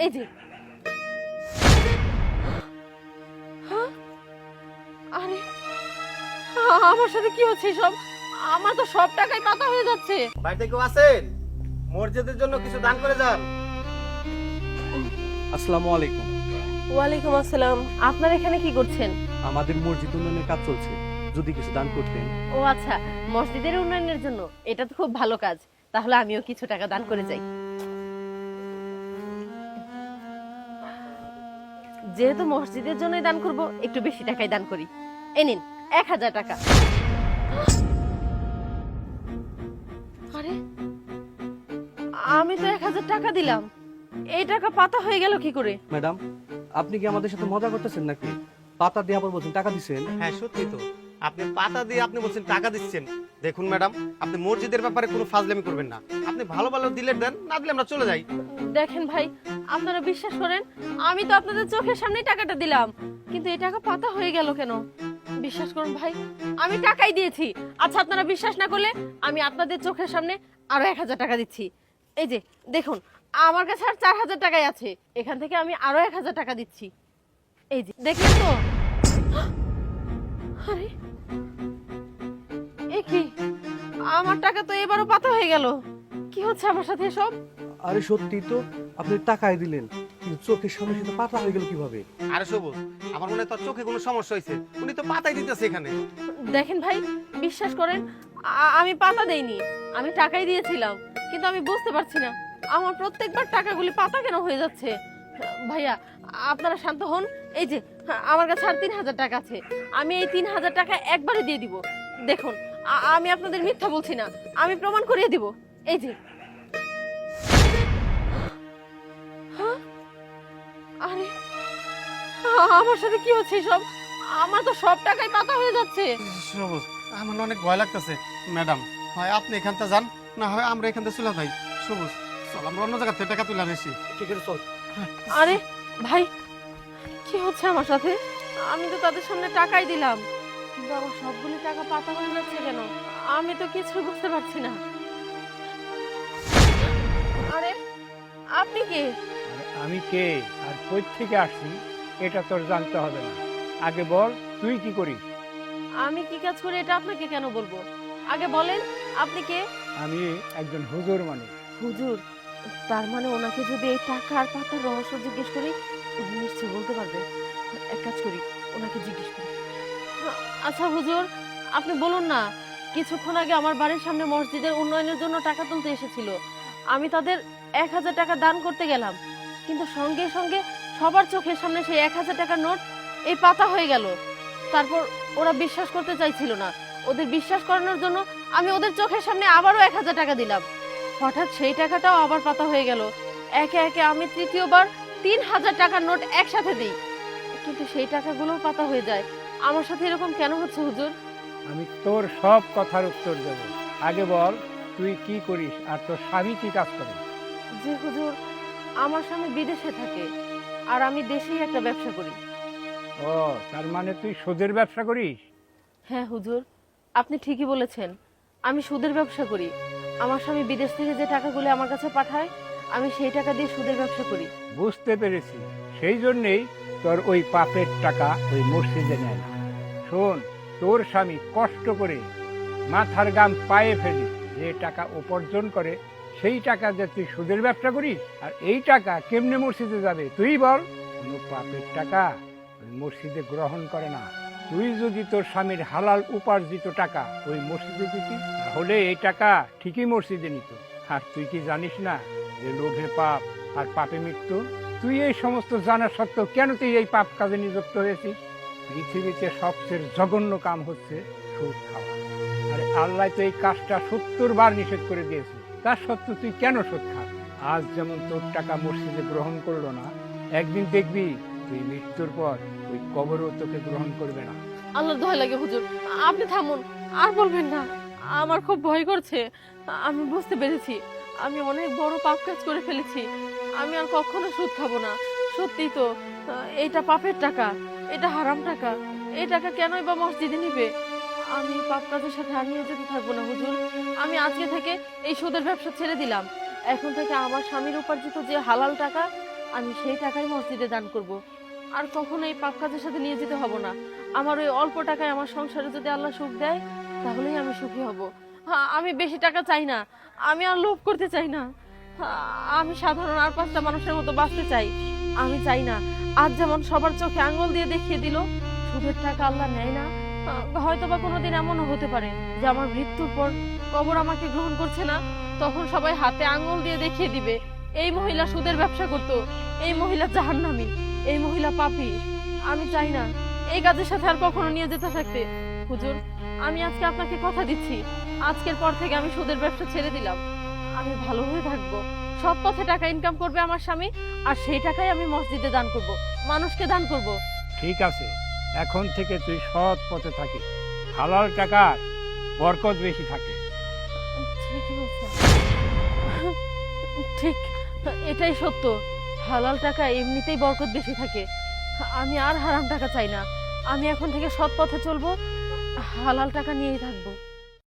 এই যে। হ্যাঁ? আরে আমার সাথে কি হচ্ছে সব? আমার তো সব টাকাই পাতা হয়ে যাচ্ছে। বাড়িতে কেউ আছেন? মসজিদের জন্য কিছু দান করে যান। আসসালামু আলাইকুম। ওয়ালাইকুম আসসালাম। আপনারা এখানে কি করছেন? আমাদের মসজিদ উন্নয়নের কাজ চলছে, যদি কিছু দান করতেন। ও আচ্ছা, মসজিদের উন্নয়নের জন্য। এটা তো খুব ভালো কাজ। তাহলে আমিও কিছু টাকা দান করে যাই। যেহেতু মসজিদের জন্যই দান করব, একটু বেশি টাকাই দান করি। এই নিন 1000 টাকা। আরে আমি তো 1000 টাকা দিলাম, এই টাকা পাতা হয়ে গেল কি করে? ম্যাডাম, আপনি কি আমাদের সাথে মজা করতেছেন নাকি? পাতা দিয়ে আবার বলছেন টাকা দিছেন। হ্যাঁ সত্যি তো, আপনি পাতা দিয়ে আপনি বলছেন টাকা দিচ্ছেন। দেখুন ম্যাডাম, আপনি মসজিদের ব্যাপারে কোনো ফাজলামি করবেন না। আপনি ভালো ভালো দিলে দেন, না দিলে আমরা চলে যাই। দেখেন ভাই, আপনারা বিশ্বাস করেন, আমি তো আপনাদের চোখের সামনেই টাকাটা দিলাম, কিন্তু এই টাকা পাতা হয়ে গেল কেন? বিশ্বাস করুন ভাই, আমি টাকাই দিয়েছি। আচ্ছা আপনারা বিশ্বাস না করলে আমি আপনাদের চোখের সামনে আরো 1000 টাকা দিচ্ছি। এই যে দেখুন, আমার কাছে আর 4000 টাকাই আছে। এখান থেকে আমি আরো 1000 টাকা দিচ্ছি। এই যে দেখলেন তো? আরে এ কি, আমার টাকা তো এবারও পাতা হয়ে গেল। কি হচ্ছে আমার সাথে সব? আরে সত্যি তো, আপনি টাকাই দিলেন, কিন্তু চোখের সামনে সেটা পাতা হয়ে গেল কিভাবে? আরে সবুজ, আমার মনে হয় তোর চোখে কোনো সমস্যা হয়েছে। উনি তো পাতাই দিতেছে এখানে। দেখেন ভাই, বিশ্বাস করেন, আমি পাতা দেইনি, আমি টাকাই দিয়েছিলাম। কিন্তু আমি বুঝতে পারছি না আমার প্রত্যেকবার টাকাগুলি পাতা কেন হয়ে যাচ্ছে। ভাইয়া আপনারা শান্ত হন। এই যে আমার কাছে আর 3000 টাকা আছে, আমি এই 3000 টাকা একবারে দিয়ে দিব। দেখুন, আমি আপনাদের মিথ্যা বলছি না, আমি প্রমাণ করিয়ে দিব। এই যে। হ্যাঁ? আরে আমার সাথে কি হচ্ছে সব? আমার তো সব টাকাই পাতা হয়ে যাচ্ছে। সবুজ, আমার না অনেক ভয় লাগতেছে। ম্যাডাম, হয় আপনি এখান থেকে যান, না হয় আমরা এখান থেকে চলে যাই। সবুজ চল, আমরা অন্য জায়গা থেকে টাকা তুলে আনেছি। ঠিক আছে চল। আরে ভাই, কি হচ্ছে আমার সাথে? আমি তো তাদের সামনে টাকাই দিলাম, কিন্তু আমার সবগুলো টাকা পাতা হয়ে যাচ্ছে কেন? আমি তো কিছু বুঝতে পারছি না। আরে আপনি কে? আমি কে আর কই থেকে আসছি এটা তোর জানতে হবে না। আগে বল, তুই কি করিস? আমি কি কাজ করি এটা আপনাকে কেন বলবো? আগে বলেন আপনি কে? আমি একজন হুজুর মানুষ। হুজুর? তার মানে ওনাকে যদি এই টাকা আর পাতার রহস্য জিজ্ঞেস করি, উনি নিশ্চয়ই বলতে পারবে। এক কাজ করি, ওনাকে জিজ্ঞেস করি। আচ্ছা হুজুর, আপনি বলুন না, কিছুক্ষণ আগে আমার বাড়ির সামনে মসজিদের উন্নয়নের জন্য টাকা তুলতে এসেছিল। আমি তাদের 1000 টাকা দান করতে গেলাম, কিন্তু সঙ্গে সঙ্গে সবার চোখের সামনে সেই 1000 টাকার নোট এই পাতা হয়ে গেল। তারপর ওরা বিশ্বাস করতে চাইছিল না। ওদের বিশ্বাস করানোর জন্য আমি ওদের চোখের সামনে আবারও 1000 টাকা দিলাম। হঠাৎ সেই টাকাটাও আবার পাতা হয়ে গেল। একে একে আমি তৃতীয়বার 3000 টাকার নোট একসাথে দিই, কিন্তু সেই টাকাগুলোও পাতা হয়ে যায়। আমার সাথে এরকম কেন হচ্ছে হুজুর? আমি তোর সব কথার উত্তর দেব। আগে বল, তুই কি করিস আর তোর স্বামী কি কাজ করে? যে হুজুর, আমার স্বামী বিদেশে থাকে আর আমি দেশেই একটা ব্যবসা করি। ও, তার মানে তুই সুদের ব্যবসা করিস? হ্যাঁ হুজুর, আপনি ঠিকই বলেছেন, আমি সুদের ব্যবসা করি। আমার স্বামী বিদেশ থেকে যে টাকাগুলো আমার কাছে পাঠায়, আমি সেই টাকা দিয়ে সুদের ব্যবসা করি। বুঝতে পেরেছি, সেই জন্যেই তোর ওই পাপের টাকা ওই মসজিদে নেয় না। শোন, তোর স্বামী কষ্ট করে মাথার গাম পায়ে ফেলি যে টাকা উপার্জন করে, সেই টাকা যে তুই সুদের ব্যবসা করিস, আর এই টাকা কেমনে মসজিদে যাবে তুই বল? কোনো পাপের টাকা ওই মসজিদে গ্রহণ করে না। তুই যদি তোর স্বামীর হালাল উপার্জিত টাকা ওই মসজিদে দিতি, তাহলে এই টাকা ঠিকই মসজিদে নিত। আর তুই কি জানিস না যে লোভে পাপ আর পাপে মৃত্যু? তুই এই সমস্ত জানা সত্ত্বেও কেন তুই এই পাপ কাজে নিযুক্ত হয়েছিস? পৃথিবীতে সবচেয়ে জঘন্য কাম হচ্ছে সুদ খাওয়া। আরে আল্লাহ তো এই কাজটা 70 বার নিষেধ করে দিয়েছে, তার সত্ত্বেও তুই কেন সুদ খাস? আজ যেমন তোর টাকা মসজিদে গ্রহণ করলো না, একদিন দেখবি তুই মৃত্যুর পর ওই কবরও তোকে গ্রহণ করবে না। আল্লাহর দোহাই লাগে হুজুর, আপনি থামুন, আর বলবেন না। আমার খুব ভয় করছে। আমি বুঝতে পেরেছি আমি অনেক বড় পাপ কাজ করে ফেলেছি। আমি আর কখনো সুদ খাবো না। সত্যিই তো, এটা পাপের টাকা, এটা হারাম টাকা। এই টাকা কেনই বা মসজিদে নিবে? আমি এই পাপ কাজের সাথে আর নিয়ে যেতে থাকবো না হুজুর। আমি আজকে থেকে এই সুদের ব্যবসা ছেড়ে দিলাম। এখন থেকে আমার স্বামীর উপার্জিত যে হালাল টাকা আমি সেই টাকাই মসজিদে দান করব। আর কখনো এই পাপ কাজের সাথে নিয়ে যেতে হব না। আমার ওই অল্প টাকায় আমার সংসারে যদি আল্লাহ সুখ দেয় তাহলেই আমি সুখী হব। আমি বেশি টাকা চাই না, আমি আর লোভ করতে চাই না। আমি সাধারণ আর 5টা মানুষের মতো বাঁচতে চাই। আমি চাই না আজ যেমন সবার চোখে আঙ্গুল দিয়ে দেখিয়ে দিল সুদের টাকা আল্লাহ নেয় না, হয়তো বা কোনোদিন এমনও হতে পারে যে আমার মৃত্যুর পর কবর আমাকে গ্রহণ করছে না, তখন সবাই হাতে আঙ্গুল দিয়ে দেখিয়ে দিবে এই মহিলা সুদের ব্যবসা করত, এই মহিলা জাহান্নামী, এই মহিলা পাপী। আমি চাই না এই কাজের সাথে আর কখনো নিয়ে যেতে থাকতে। হুজুর, আমি আজকে আপনাকে কথা দিচ্ছি, আজকের পর থেকে আমি সুদের ব্যবসা ছেড়ে দিলাম। আমি ভালো হয়ে থাকবো, সৎ পথে টাকা ইনকাম করবে আমার স্বামী, আর সেই টাকাই আমি মসজিদে দান করব, মানুষকে দান করব। ঠিক আছে, এখন থেকে তুই সৎ পথে থাকিস, হালাল টাকার বরকত বেশি থাকে। ঠিকই বলছেন। ঠিক, এটাই সত্য। হালাল টাকা এমনিতেই বরকত বেশি থাকে। আমি আর হারাম টাকা চাই না। আমি এখন থেকে সৎ পথে চলবো, হালাল টাকা নিয়েই থাকবো।